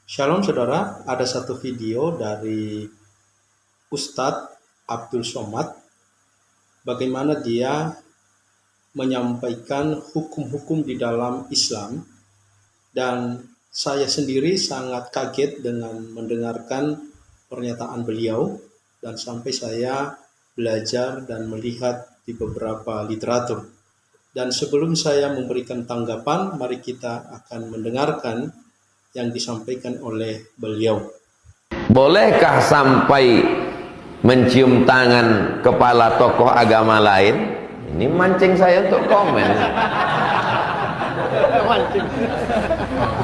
Shalom saudara, ada satu video dari Ustadz Abdul Somad, bagaimana dia menyampaikan hukum-hukum di dalam Islam, dan saya sendiri sangat kaget dengan mendengarkan pernyataan beliau, dan sampai saya belajar dan melihat di beberapa literatur. Dan sebelum saya memberikan tanggapan, mari kita akan mendengarkan yang disampaikan oleh beliau. Bolehkah sampai mencium tangan kepala tokoh agama lain? Ini mancing saya untuk komen.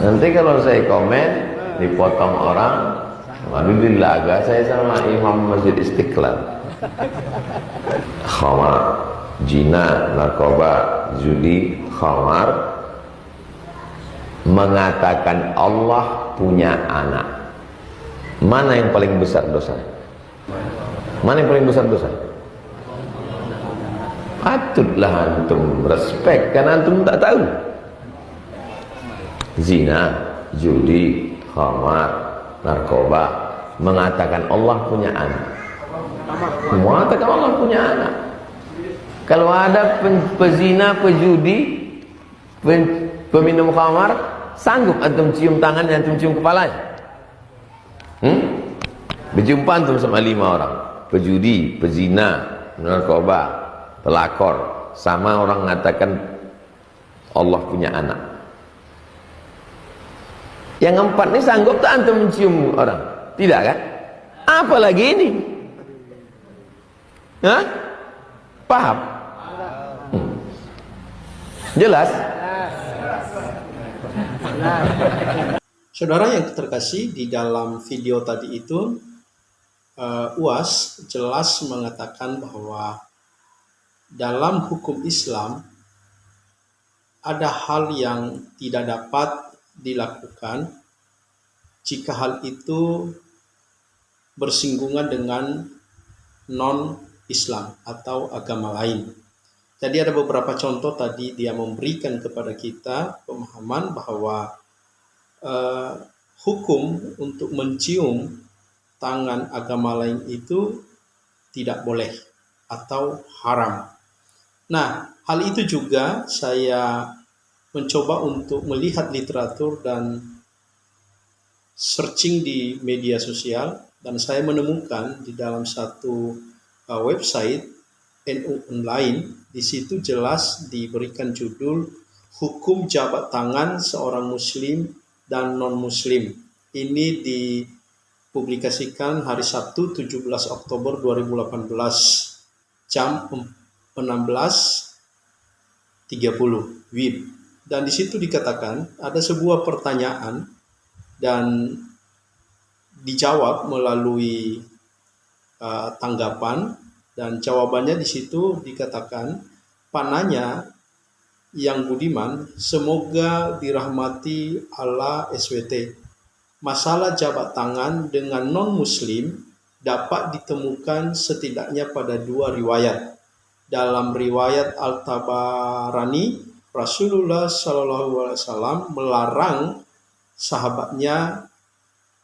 Nanti kalau saya komen dipotong orang, lalu dilaga saya sama Imam Masjid Istiqlal. Khamar, zina, narkoba, judi, khamar, mengatakan Allah punya anak. Mana yang paling besar dosa? Mana yang paling besar dosa? Patutlah antum respect, karena antum tak tahu. Zina, judi, khamar, narkoba, mengatakan Allah punya anak. Mengatakan Allah punya anak. Kalau ada pezina, pejudi, peminum khamar, sanggup antum cium tangannya, antum cium kepalanya? Berjumpa antum sama 5 orang, pejudi, pezina, narkoba, pelakor, sama orang mengatakan Allah punya anak. Yang 4 ini sanggup tak antum mencium orang? Tidak kan? Apalagi ini? Hah? Paham? Jelas? Saudara yang terkasih, di dalam video tadi itu UAS jelas mengatakan bahwa dalam hukum Islam ada hal yang tidak dapat dilakukan jika hal itu bersinggungan dengan non-Islam atau agama lain. Jadi ada beberapa contoh tadi dia memberikan kepada kita pemahaman bahwa hukum untuk mencium tangan agama lain itu tidak boleh atau haram. Nah, hal itu juga saya mencoba untuk melihat literatur dan searching di media sosial, dan saya menemukan di dalam satu website NU Online, di situ jelas diberikan judul Hukum Jabat Tangan Seorang Muslim dan Non-Muslim. Ini dipublikasikan hari Sabtu 17 Oktober 2018 jam 16.30 WIB. Dan di situ dikatakan ada sebuah pertanyaan dan dijawab melalui tanggapan, dan jawabannya di situ dikatakan, pananya yang budiman, semoga dirahmati Allah SWT. Masalah jabat tangan dengan non-muslim dapat ditemukan setidaknya pada 2 riwayat. Dalam riwayat Al-Tabarani, Rasulullah SAW melarang sahabatnya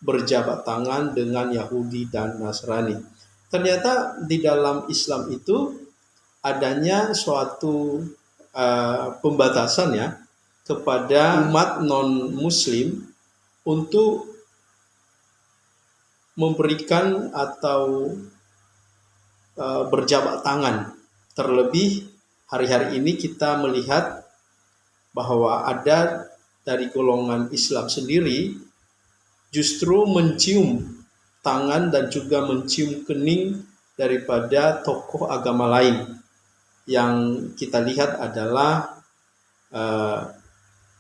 berjabat tangan dengan Yahudi dan Nasrani. Ternyata di dalam Islam itu adanya suatu pembatasan ya kepada umat non-muslim untuk memberikan atau berjabat tangan. Terlebih hari-hari ini kita melihat bahwa ada dari golongan Islam sendiri justru mencium tangan dan juga mencium kening daripada tokoh agama lain. Yang kita lihat adalah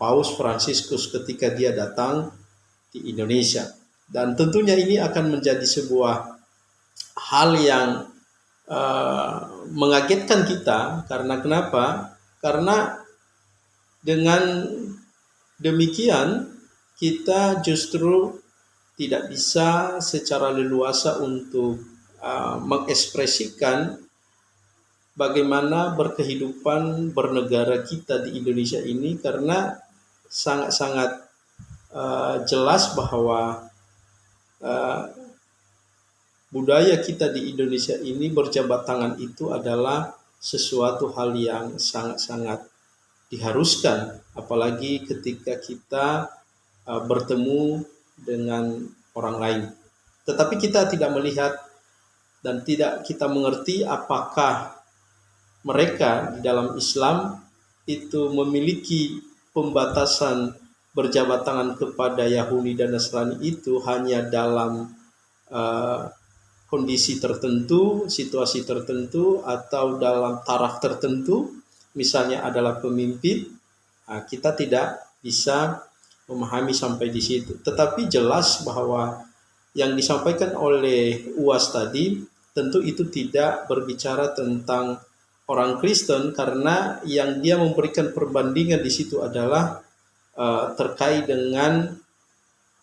Paus Fransiskus ketika dia datang di Indonesia. Dan tentunya ini akan menjadi sebuah hal yang mengagetkan kita. Karena kenapa? Karena dengan demikian kita justru tidak bisa secara leluasa untuk mengekspresikan bagaimana berkehidupan bernegara kita di Indonesia ini, karena sangat-sangat jelas bahwa budaya kita di Indonesia ini berjabat tangan itu adalah sesuatu hal yang sangat-sangat diharuskan, apalagi ketika kita bertemu dengan orang lain. Tetapi kita tidak melihat dan tidak kita mengerti apakah mereka di dalam Islam itu memiliki pembatasan berjabat tangan kepada Yahudi dan Nasrani itu hanya dalam kondisi tertentu, situasi tertentu, atau dalam taraf tertentu, misalnya adalah pemimpin. Kita tidak bisa memahami sampai di situ. Tetapi jelas bahwa yang disampaikan oleh UAS tadi tentu itu tidak berbicara tentang orang Kristen, karena yang dia memberikan perbandingan di situ adalah terkait dengan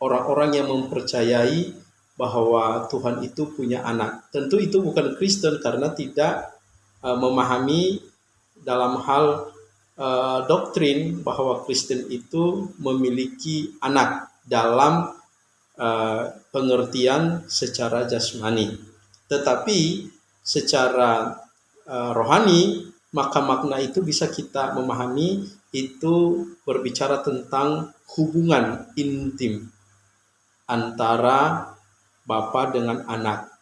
orang-orang yang mempercayai bahwa Tuhan itu punya anak. Tentu itu bukan Kristen karena tidak memahami dalam hal doktrin bahwa Kristen itu memiliki anak dalam pengertian secara jasmani. Tetapi secara rohani, maka makna itu bisa kita memahami itu berbicara tentang hubungan intim antara Bapa dengan anak,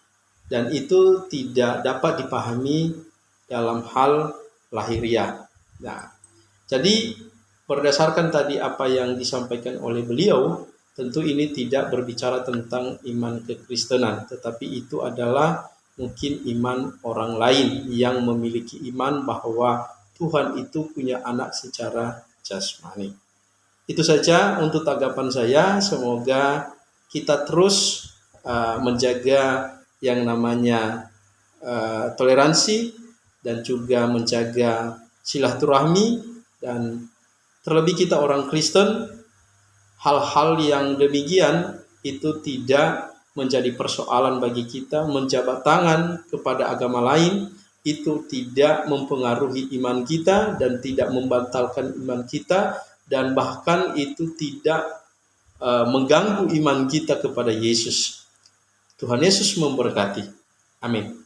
dan itu tidak dapat dipahami dalam hal lahiriah. Nah, jadi berdasarkan tadi apa yang disampaikan oleh beliau, tentu ini tidak berbicara tentang iman kekristenan, tetapi itu adalah mungkin iman orang lain yang memiliki iman bahwa Tuhan itu punya anak secara jasmani. Itu saja untuk tanggapan saya. Semoga kita terus menjaga yang namanya toleransi dan juga menjaga silaturahmi, dan terlebih kita orang Kristen, hal-hal yang demikian itu tidak menjadi persoalan bagi kita. Menjabat tangan kepada agama lain itu tidak mempengaruhi iman kita dan tidak membatalkan iman kita, dan bahkan itu tidak mengganggu iman kita kepada Yesus. Tuhan Yesus memberkati. Amin.